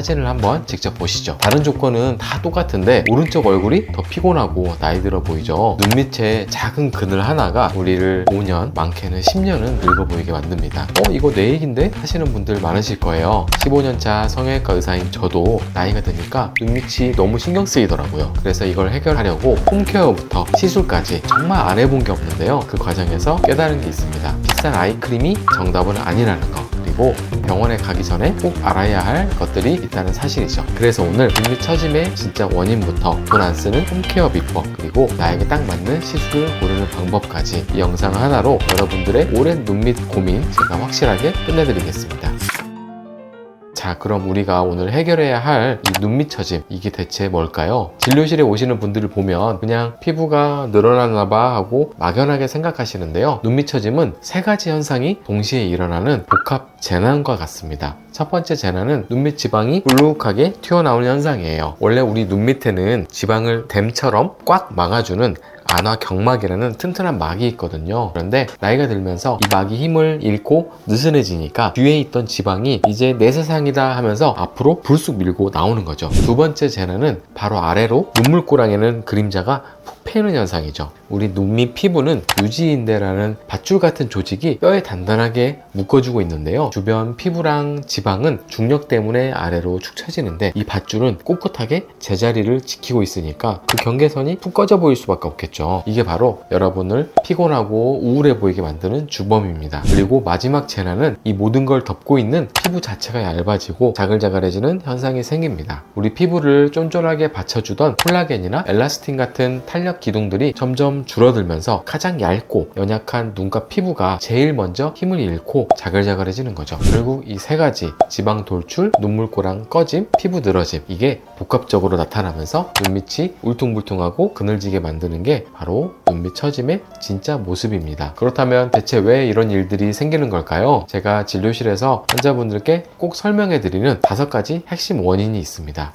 사진을 한번 직접 보시죠. 다른 조건은 다 똑같은데 오른쪽 얼굴이 더 피곤하고 나이 들어 보이죠. 눈 밑에 작은 그늘 하나가 우리를 5년, 많게는 10년은 늙어 보이게 만듭니다. 이거 내 얘긴데? 하시는 분들 많으실 거예요. 15년차 성형외과 의사인 저도 나이가 드니까 눈 밑이 너무 신경 쓰이더라고요. 그래서 이걸 해결하려고 홈케어부터 시술까지 정말 안 해본 게 없는데요. 그 과정에서 깨달은 게 있습니다. 비싼 아이크림이 정답은 아니라는 거, 그리고 병원에 가기 전에 꼭 알아야 할 것들이 있다는 사실이죠. 그래서 오늘 눈밑 처짐의 진짜 원인부터 돈 안 쓰는 홈케어 비법, 그리고 나에게 딱 맞는 시술을 고르는 방법까지 이 영상 하나로 여러분들의 오랜 눈밑 고민 제가 확실하게 끝내드리겠습니다. 자, 그럼 우리가 오늘 해결해야 할 이 눈밑 처짐, 이게 대체 뭘까요? 진료실에 오시는 분들을 보면 그냥 피부가 늘어나나 봐 하고 막연하게 생각하시는데요. 눈밑 처짐은 세 가지 현상이 동시에 일어나는 복합 재난과 같습니다. 첫 번째 재난은 눈밑 지방이 울룩하게 튀어나오는 현상이에요. 원래 우리 눈 밑에는 지방을 댐처럼 꽉 막아주는 안화 경막이라는 튼튼한 막이 있거든요. 그런데 나이가 들면서 이 막이 힘을 잃고 느슨해지니까 뒤에 있던 지방이 이제 내 세상이다 하면서 앞으로 불쑥 밀고 나오는 거죠. 두 번째 재난은 바로 아래로 눈물고랑에는 그림자가 푹 패는 현상이죠. 우리 눈밑 피부는 유지인대라는 밧줄 같은 조직이 뼈에 단단하게 묶어주고 있는데요. 주변 피부랑 지방은 중력 때문에 아래로 축 처지는데 이 밧줄은 꼿꼿하게 제자리를 지키고 있으니까 그 경계선이 푹 꺼져 보일 수밖에 없겠죠. 이게 바로 여러분을 피곤하고 우울해 보이게 만드는 주범입니다. 그리고 마지막 재난은 이 모든 걸 덮고 있는 피부 자체가 얇아지고 자글자글해지는 현상이 생깁니다. 우리 피부를 쫀쫀하게 받쳐주던 콜라겐이나 엘라스틴 같은 탄력 기둥들이 점점 줄어들면서 가장 얇고 연약한 눈과 피부가 제일 먼저 힘을 잃고 자글자글해지는 거죠. 결국 이 세 가지, 지방 돌출, 눈물고랑 꺼짐, 피부 늘어짐, 이게 복합적으로 나타나면서 눈밑이 울퉁불퉁하고 그늘지게 만드는 게 바로 눈밑 처짐의 진짜 모습입니다. 그렇다면 대체 왜 이런 일들이 생기는 걸까요? 제가 진료실에서 환자분들께 꼭 설명해드리는 5가지 핵심 원인이 있습니다.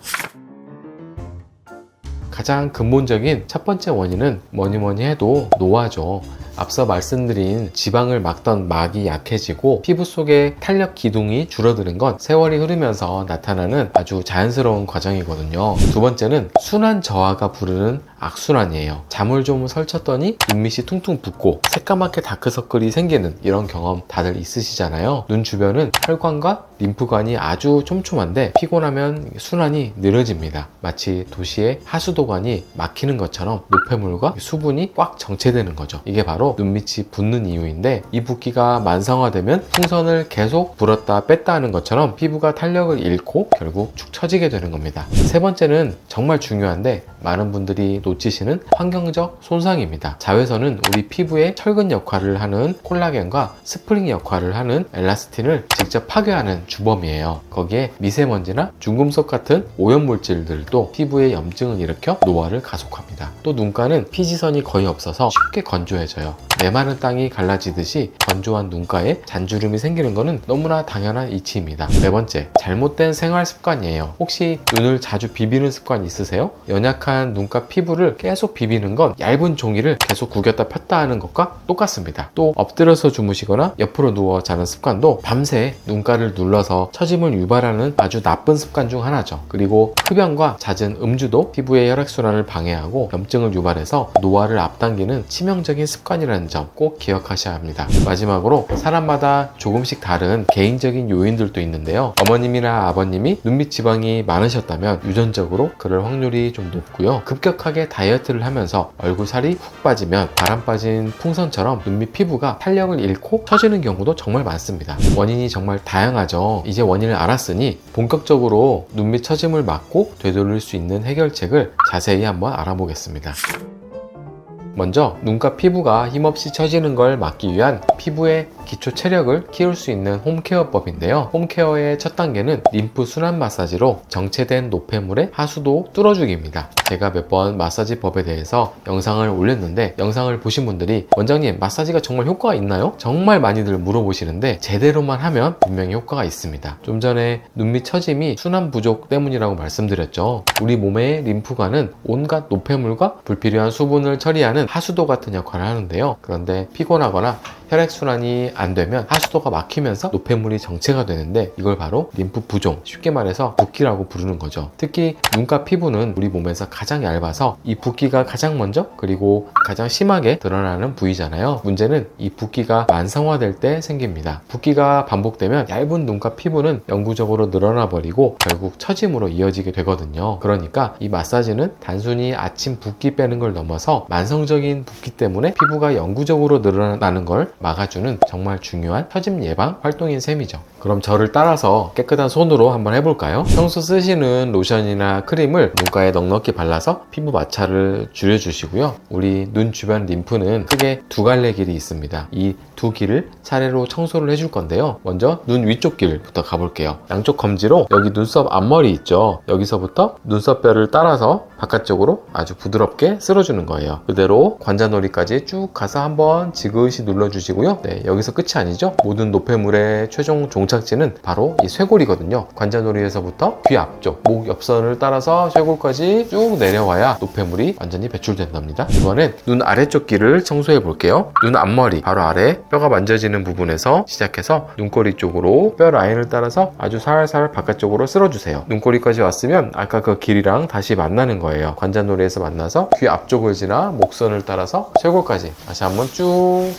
가장 근본적인 첫 번째 원인은 뭐니 해도 노화죠. 앞서 말씀드린 지방을 막던 막이 약해지고 피부 속의 탄력 기둥이 줄어드는 건 세월이 흐르면서 나타나는 아주 자연스러운 과정이거든요. 두 번째는 순환 저하가 부르는 악순환이에요. 잠을 좀 설쳤더니 눈밑이 퉁퉁 붓고 새까맣게 다크서클이 생기는 이런 경험 다들 있으시잖아요. 눈 주변은 혈관과 림프관이 아주 촘촘한데 피곤하면 순환이 느려집니다. 마치 도시의 하수도관이 막히는 것처럼 노폐물과 수분이 꽉 정체되는 거죠. 이게 바로 눈밑이 붓는 이유인데, 이 붓기가 만성화되면 풍선을 계속 불었다 뺐다 하는 것처럼 피부가 탄력을 잃고 결국 축 처지게 되는 겁니다. 세 번째는 정말 중요한데 많은 분들이 놓치시는 환경적 손상입니다. 자외선은 우리 피부에 철근 역할을 하는 콜라겐과 스프링 역할을 하는 엘라스틴을 직접 파괴하는 주범이에요. 거기에 미세먼지나 중금속 같은 오염물질들도 피부에 염증을 일으켜 노화를 가속합니다. 또 눈가는 피지선이 거의 없어서 쉽게 건조해져요. 메마른 땅이 갈라지듯이 건조한 눈가에 잔주름이 생기는 것은 너무나 당연한 이치입니다. 네 번째, 잘못된 생활 습관이에요. 혹시 눈을 자주 비비는 습관 있으세요? 연약한 눈가 피부를 계속 비비는 건 얇은 종이를 계속 구겼다 폈다 하는 것과 똑같습니다. 또 엎드려서 주무시거나 옆으로 누워 자는 습관도 밤새 눈가를 눌러서 처짐을 유발하는 아주 나쁜 습관 중 하나죠. 그리고 흡연과 잦은 음주도 피부의 혈액순환을 방해하고 염증을 유발해서 노화를 앞당기는 치명적인 습관이라는 점 꼭 기억하셔야 합니다. 마지막으로 사람마다 조금씩 다른 개인적인 요인들도 있는데요. 어머님이나 아버님이 눈밑 지방이 많으셨다면 유전적으로 그럴 확률이 좀 높고요. 급격하게 다이어트를 하면서 얼굴 살이 훅 빠지면 바람 빠진 풍선처럼 눈밑 피부가 탄력을 잃고 처지는 경우도 정말 많습니다. 원인이 정말 다양하죠. 이제 원인을 알았으니 본격적으로 눈밑 처짐을 막고 되돌릴 수 있는 해결책을 자세히 한번 알아보겠습니다. 먼저 눈가 피부가 힘없이 처지는 걸 막기 위한 피부의 기초 체력을 키울 수 있는 홈케어법인데요. 홈케어의 첫 단계는 림프 순환 마사지로 정체된 노폐물의 하수도 뚫어주기입니다. 제가 몇 번 마사지법에 대해서 영상을 올렸는데 영상을 보신 분들이 원장님 마사지가 정말 효과가 있나요? 정말 많이들 물어보시는데 제대로만 하면 분명히 효과가 있습니다. 좀 전에 눈밑 처짐이 순환 부족 때문이라고 말씀드렸죠. 우리 몸의 림프관은 온갖 노폐물과 불필요한 수분을 처리하는 하수도 같은 역할을 하는데요. 그런데 피곤하거나 혈액순환이 안 되면 하수도가 막히면서 노폐물이 정체가 되는데 이걸 바로 림프 부종, 쉽게 말해서 붓기라고 부르는 거죠. 특히 눈가 피부는 우리 몸에서 가장 얇아서 이 붓기가 가장 먼저 그리고 가장 심하게 드러나는 부위잖아요. 문제는 이 붓기가 만성화될 때 생깁니다. 붓기가 반복되면 얇은 눈가 피부는 영구적으로 늘어나 버리고 결국 처짐으로 이어지게 되거든요. 그러니까 이 마사지는 단순히 아침 붓기 빼는 걸 넘어서 만성적인 붓기 때문에 피부가 영구적으로 늘어나는 걸 막아주는 정말 중요한 처짐 예방 활동인 셈이죠. 그럼 저를 따라서 깨끗한 손으로 한번 해볼까요? 평소 쓰시는 로션이나 크림을 눈가에 넉넉히 발라서 피부 마찰을 줄여주시고요. 우리 눈 주변 림프는 크게 두 갈래 길이 있습니다. 이 두 길을 차례로 청소를 해줄 건데요. 먼저 눈 위쪽 길부터 가볼게요. 양쪽 검지로 여기 눈썹 앞머리 있죠? 여기서부터 눈썹뼈를 따라서 바깥쪽으로 아주 부드럽게 쓸어주는 거예요. 그대로 관자놀이까지 쭉 가서 한번 지그시 눌러주시고요. 네, 여기서 끝이 아니죠? 모든 노폐물의 최종 종착지는 바로 이 쇄골이거든요. 관자놀이에서부터 귀 앞쪽, 목 옆선을 따라서 쇄골까지 쭉 내려와야 노폐물이 완전히 배출된답니다. 이번엔 눈 아래쪽 길을 청소해 볼게요. 눈 앞머리 바로 아래 뼈가 만져지는 부분에서 시작해서 눈꼬리 쪽으로 뼈 라인을 따라서 아주 살살 바깥쪽으로 쓸어주세요. 눈꼬리까지 왔으면 아까 그 길이랑 다시 만나는 거예요. 관자놀이에서 만나서 귀 앞쪽을 지나 목선을 따라서 쇄골까지 다시 한번 쭉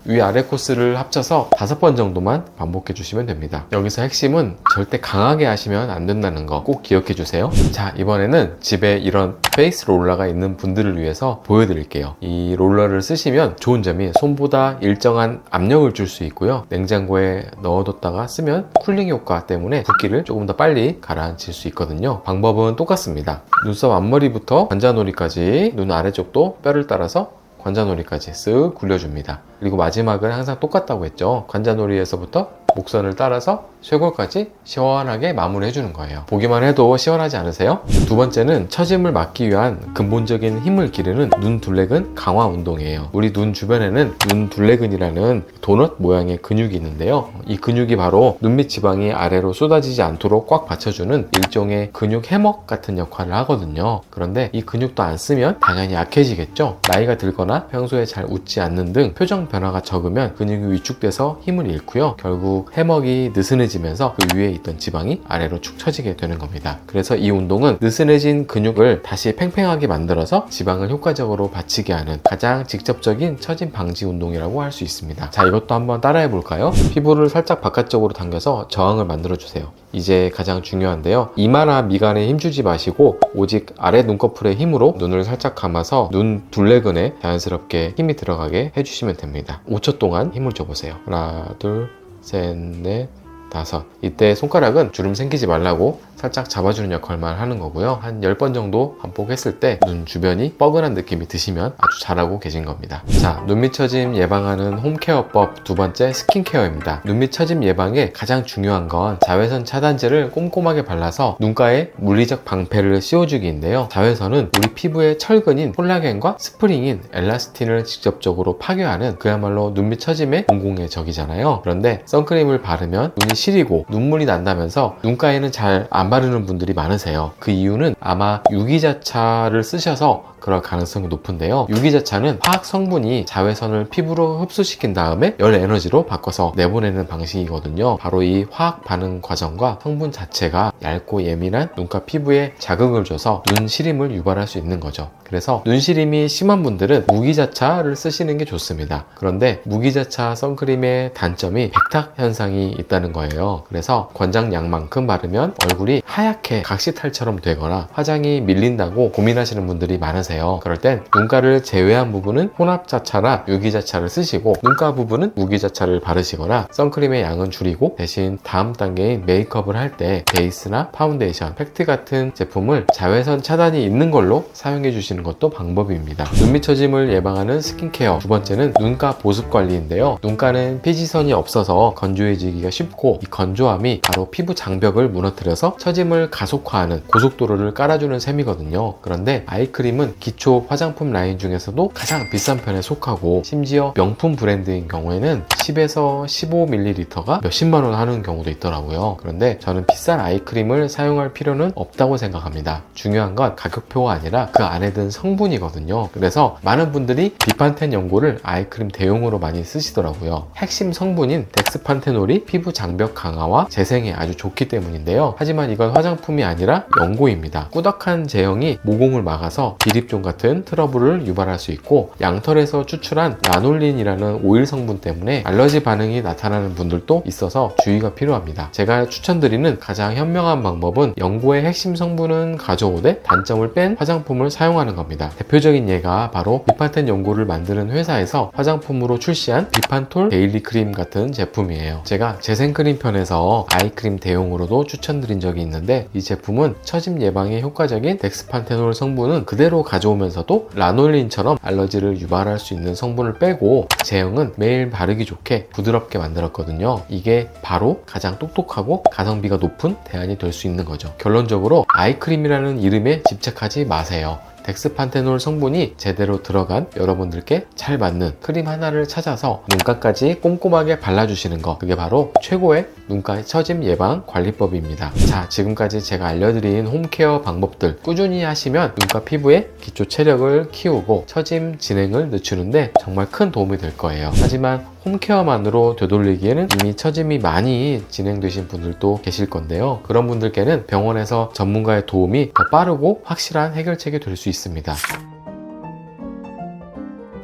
위아래 코스를 합쳐서 5번 정도만 반복해 주시면 됩니다. 여기서 핵심은 절대 강하게 하시면 안 된다는 거 꼭 기억해 주세요. 자, 이번에는 집에 이런 페이스 롤러가 있는 분들을 위해서 보여드릴게요. 이 롤러를 쓰시면 좋은 점이 손보다 일정한 압력을 줄 수 있고요. 냉장고에 넣어뒀다가 쓰면 쿨링 효과 때문에 붓기를 조금 더 빨리 가라앉힐 수 있거든요. 방법은 똑같습니다. 눈썹 앞머리부터 관자놀이까지 눈 아래쪽도 뼈를 따라서 관자놀이까지 쓱 굴려줍니다. 그리고 마지막은 항상 똑같다고 했죠. 관자놀이에서부터 목선을 따라서 쇄골까지 시원하게 마무리해 주는 거예요. 보기만 해도 시원하지 않으세요? 두 번째는 처짐을 막기 위한 근본적인 힘을 기르는 눈 둘레근 강화 운동이에요. 우리 눈 주변에는 눈 둘레근이라는 도넛 모양의 근육이 있는데요. 이 근육이 바로 눈밑 지방이 아래로 쏟아지지 않도록 꽉 받쳐주는 일종의 근육 해먹 같은 역할을 하거든요. 그런데 이 근육도 안 쓰면 당연히 약해지겠죠. 나이가 들거나 평소에 잘 웃지 않는 등 표정 변화가 적으면 근육이 위축돼서 힘을 잃고요. 결국 해먹이 느슨해지면서 그 위에 있던 지방이 아래로 축 처지게 되는 겁니다. 그래서 이 운동은 느슨해진 근육을 다시 팽팽하게 만들어서 지방을 효과적으로 받치게 하는 가장 직접적인 처짐 방지 운동이라고 할 수 있습니다. 자, 이것도 한번 따라해 볼까요? 피부를 살짝 바깥쪽으로 당겨서 저항을 만들어 주세요. 이제 가장 중요한데요. 이마나 미간에 힘주지 마시고 오직 아래 눈꺼풀의 힘으로 눈을 살짝 감아서 눈 둘레근에 자연스럽게 힘이 들어가게 해주시면 됩니다. 5초 동안 힘을 줘보세요. 하나, 둘, 셋, 넷, 다섯. 이때 손가락은 주름 생기지 말라고 살짝 잡아주는 역할만 하는 거고요. 한 10번 정도 반복했을 때 눈 주변이 뻐근한 느낌이 드시면 아주 잘하고 계신 겁니다. 자, 눈밑 처짐 예방하는 홈케어법 두 번째 스킨케어입니다. 눈밑 처짐 예방에 가장 중요한 건 자외선 차단제를 꼼꼼하게 발라서 눈가에 물리적 방패를 씌워주기인데요. 자외선은 우리 피부의 철근인 콜라겐과 스프링인 엘라스틴을 직접적으로 파괴하는 그야말로 눈밑 처짐의 공공의 적이잖아요. 그런데 선크림을 바르면 눈이 시리고 눈물이 난다면서 눈가에는 잘 안 바르는 분들이 많으세요. 그 이유는 아마 유기자차를 쓰셔서 그럴 가능성이 높은데요. 유기자차는 화학 성분이 자외선을 피부로 흡수시킨 다음에 열 에너지로 바꿔서 내보내는 방식이거든요. 바로 이 화학 반응 과정과 성분 자체가 얇고 예민한 눈가 피부에 자극을 줘서 눈 시림을 유발할 수 있는 거죠. 그래서 눈 시림이 심한 분들은 무기자차를 쓰시는 게 좋습니다. 그런데 무기자차 선크림의 단점이 백탁 현상이 있다는 거예요. 그래서 권장량만큼 바르면 얼굴이 하얗게 각시탈처럼 되거나 화장이 밀린다고 고민하시는 분들이 많으세요. 그럴 땐 눈가를 제외한 부분은 혼합자차나 유기자차를 쓰시고 눈가 부분은 무기자차를 바르시거나 선크림의 양은 줄이고 대신 다음 단계인 메이크업을 할 때 베이스나 파운데이션, 팩트 같은 제품을 자외선 차단이 있는 걸로 사용해 주시는 것도 방법입니다. 눈밑 처짐을 예방하는 스킨케어 두 번째는 눈가 보습 관리인데요. 눈가는 피지선이 없어서 건조해지기가 쉽고 이 건조함이 바로 피부 장벽을 무너뜨려서 처짐을 가속화하는 고속도로를 깔아주는 셈이거든요. 그런데 아이크림은 기초 화장품 라인 중에서도 가장 비싼 편에 속하고 심지어 명품 브랜드인 경우에는 10에서 15ml가 몇십만 원 하는 경우도 있더라고요. 그런데 저는 비싼 아이크림을 사용할 필요는 없다고 생각합니다. 중요한 건 가격표가 아니라 그 안에 든 성분이거든요. 그래서 많은 분들이 비판텐 연고를 아이크림 대용으로 많이 쓰시더라고요. 핵심 성분인 덱스판테놀이 피부 장벽 강화와 재생에 아주 좋기 때문인데요. 하지만 이건 화장품이 아니라 연고입니다. 꾸덕한 제형이 모공을 막아서 비립종 같은 트러블을 유발할 수 있고, 양털에서 추출한 라놀린이라는 오일 성분 때문에 알러지 반응이 나타나는 분들도 있어서 주의가 필요합니다. 제가 추천드리는 가장 현명한 방법은 연고의 핵심 성분은 가져오되 단점을 뺀 화장품을 사용하는 겁니다. 대표적인 예가 바로 비판텐 연고를 만드는 회사에서 화장품으로 출시한 비판톨 데일리 크림 같은 제품이에요. 제가 재생크림 편에서 아이크림 대용으로도 추천드린 적이 있는데, 이 제품은 처짐 예방에 효과적인 덱스판테놀 성분은 그대로 가져오면서도 라놀린처럼 알러지를 유발할 수 있는 성분을 빼고 제형은 매일 바르기 좋게 부드럽게 만들었거든요. 이게 바로 가장 똑똑하고 가성비가 높은 대안이 될 수 있는 거죠. 결론적으로 아이크림이라는 이름에 집착하지 마세요. 덱스판테놀 성분이 제대로 들어간 여러분들께 잘 맞는 크림 하나를 찾아서 눈가까지 꼼꼼하게 발라주시는 거, 그게 바로 최고의 눈가 처짐 예방 관리법입니다. 자, 지금까지 제가 알려드린 홈케어 방법들 꾸준히 하시면 눈가 피부의 기초 체력을 키우고 처짐 진행을 늦추는데 정말 큰 도움이 될 거예요. 하지만 홈케어만으로 되돌리기에는 이미 처짐이 많이 진행되신 분들도 계실 건데요. 그런 분들께는 병원에서 전문가의 도움이 더 빠르고 확실한 해결책이 될 수 있습니다.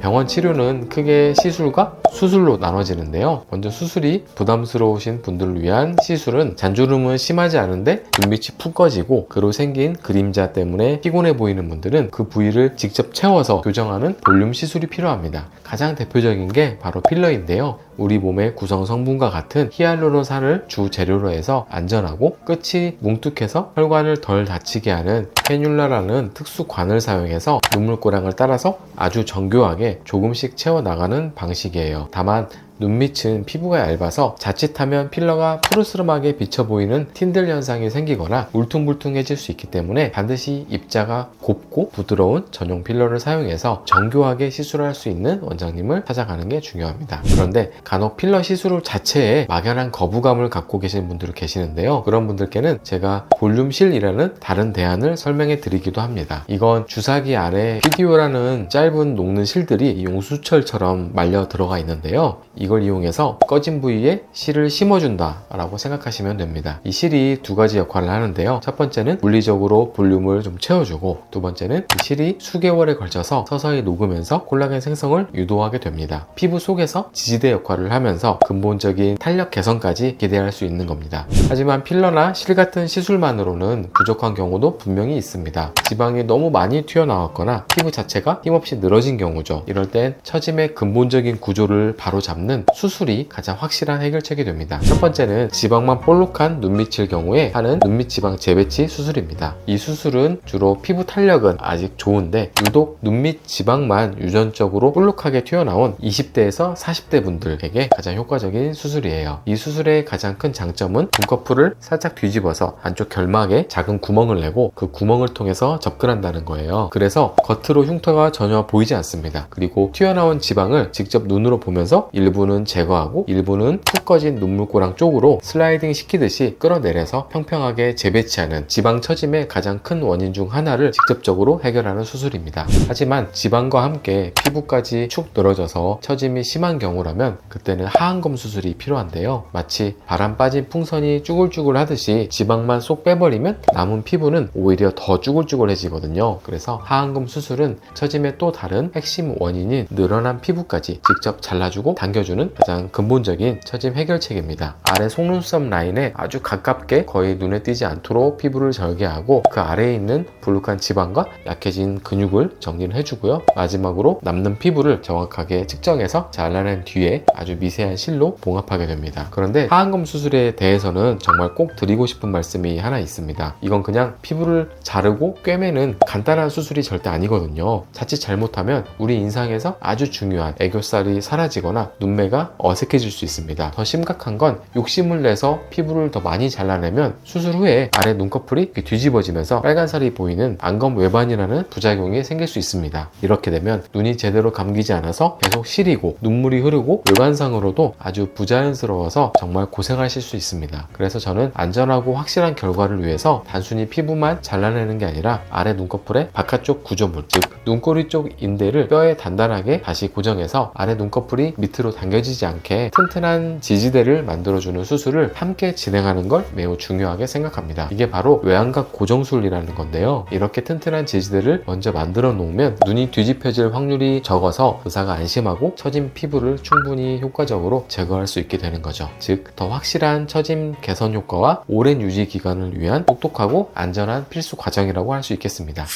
병원 치료는 크게 시술과 수술로 나눠지는데요. 먼저 수술이 부담스러우신 분들을 위한 시술은 잔주름은 심하지 않은데 눈밑이 푹 꺼지고 그로 생긴 그림자 때문에 피곤해 보이는 분들은 그 부위를 직접 채워서 교정하는 볼륨 시술이 필요합니다. 가장 대표적인 게 바로 필러인데요. 우리 몸의 구성 성분과 같은 히알루론산을 주 재료로 해서 안전하고 끝이 뭉툭해서 혈관을 덜 다치게 하는 캐뉼라라는 특수 관을 사용해서 눈물고랑을 따라서 아주 정교하게 조금씩 채워나가는 방식이에요. 다만 눈밑은 피부가 얇아서 자칫하면 필러가 푸르스름하게 비쳐 보이는 틴들 현상이 생기거나 울퉁불퉁해질 수 있기 때문에 반드시 입자가 곱고 부드러운 전용 필러를 사용해서 정교하게 시술할 수 있는 원장님을 찾아가는 게 중요합니다. 그런데 간혹 필러 시술 자체에 막연한 거부감을 갖고 계신 분들이 계시는데요. 그런 분들께는 제가 볼륨실이라는 다른 대안을 설명해 드리기도 합니다. 이건 주사기 아래 PDO라는 짧은 녹는 실들이 용수철처럼 말려 들어가 있는데요. 이걸 이용해서 꺼진 부위에 실을 심어준다 라고 생각하시면 됩니다. 이 실이 두 가지 역할을 하는데요. 첫 번째는 물리적으로 볼륨을 좀 채워주고, 두 번째는 이 실이 수개월에 걸쳐서 서서히 녹으면서 콜라겐 생성을 유도하게 됩니다. 피부 속에서 지지대 역할을 하면서 근본적인 탄력 개선까지 기대할 수 있는 겁니다. 하지만 필러나 실 같은 시술만으로는 부족한 경우도 분명히 있습니다. 지방이 너무 많이 튀어나왔거나 피부 자체가 힘없이 늘어진 경우죠. 이럴 땐 처짐의 근본적인 구조를 바로 잡는 수술이 가장 확실한 해결책이 됩니다. 첫 번째는 지방만 볼록한 눈밑일 경우에 하는 눈밑 지방 재배치 수술입니다. 이 수술은 주로 피부 탄력은 아직 좋은데 유독 눈밑 지방만 유전적으로 볼록하게 튀어나온 20대에서 40대 분들에게 가장 효과적인 수술이에요. 이 수술의 가장 큰 장점은 눈꺼풀을 살짝 뒤집어서 안쪽 결막에 작은 구멍을 내고 그 구멍을 통해서 접근한다는 거예요. 그래서 겉으로 흉터가 전혀 보이지 않습니다. 그리고 튀어나온 지방을 직접 눈으로 보면서 일부는 제거하고 일부는 푹 꺼진 눈물고랑 쪽으로 슬라이딩 시키듯이 끌어내려서 평평하게 재배치하는 지방 처짐의 가장 큰 원인 중 하나를 직접적으로 해결하는 수술입니다. 하지만 지방과 함께 피부까지 축 늘어져서 처짐이 심한 경우라면 그때는 하안검 수술이 필요한데요. 마치 바람 빠진 풍선이 쭈글쭈글 하듯이 지방만 쏙 빼버리면 남은 피부는 오히려 더 쭈글쭈글해지거든요. 그래서 하안검 수술은 처짐의 또 다른 핵심 원인인 늘어난 피부까지 직접 잘라주고 당겨주는 가장 근본적인 처짐 해결책입니다. 아래 속눈썹 라인에 아주 가깝게 거의 눈에 띄지 않도록 피부를 절개하고 그 아래에 있는 불룩한 지방과 약해진 근육을 정리를 해주고요. 마지막으로 남는 피부를 정확하게 측정해서 잘라낸 뒤에 아주 미세한 실로 봉합하게 됩니다. 그런데 하안검 수술에 대해서는 정말 꼭 드리고 싶은 말씀이 하나 있습니다. 이건 그냥 피부를 자르고 꿰매는 간단한 수술이 절대 아니거든요. 자칫 잘못하면 우리 인상에서 아주 중요한 애교살이 사라지거나 눈매 몸매가 어색해질 수 있습니다. 더 심각한 건 욕심을 내서 피부를 더 많이 잘라내면 수술 후에 아래 눈꺼풀이 이렇게 뒤집어지면서 빨간 살이 보이는 안검 외반이라는 부작용이 생길 수 있습니다. 이렇게 되면 눈이 제대로 감기지 않아서 계속 시리고 눈물이 흐르고 외관상으로도 아주 부자연스러워서 정말 고생하실 수 있습니다. 그래서 저는 안전하고 확실한 결과를 위해서 단순히 피부만 잘라내는 게 아니라 아래 눈꺼풀의 바깥쪽 구조물, 즉 눈꼬리 쪽 인대를 뼈에 단단하게 다시 고정해서 아래 눈꺼풀이 밑으로 당겨지지 않게 튼튼한 지지대를 만들어주는 수술을 함께 진행하는 걸 매우 중요하게 생각합니다. 이게 바로 외안각 고정술이라는 건데요. 이렇게 튼튼한 지지대를 먼저 만들어 놓으면 눈이 뒤집혀질 확률이 적어서 의사가 안심하고 처진 피부를 충분히 효과적으로 제거할 수 있게 되는 거죠. 즉 더 확실한 처짐 개선 효과와 오랜 유지 기간을 위한 똑똑하고 안전한 필수 과정이라고 할 수 있겠습니다.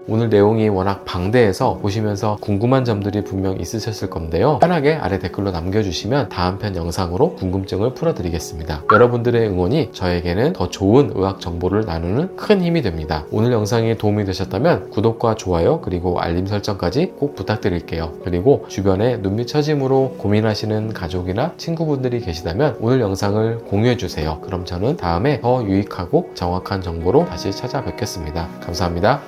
오늘 내용이 워낙 방대해서 보시면서 궁금한 점들이 분명 있으셨을 건데요. 편하게 아래 댓글로 남겨주시면 다음 편 영상으로 궁금증을 풀어드리겠습니다. 여러분들의 응원이 저에게는 더 좋은 의학 정보를 나누는 큰 힘이 됩니다. 오늘 영상이 도움이 되셨다면 구독과 좋아요 그리고 알림 설정까지 꼭 부탁드릴게요. 그리고 주변에 눈밑 처짐으로 고민하시는 가족이나 친구분들이 계시다면 오늘 영상을 공유해주세요. 그럼 저는 다음에 더 유익하고 정확한 정보로 다시 찾아뵙겠습니다. 감사합니다.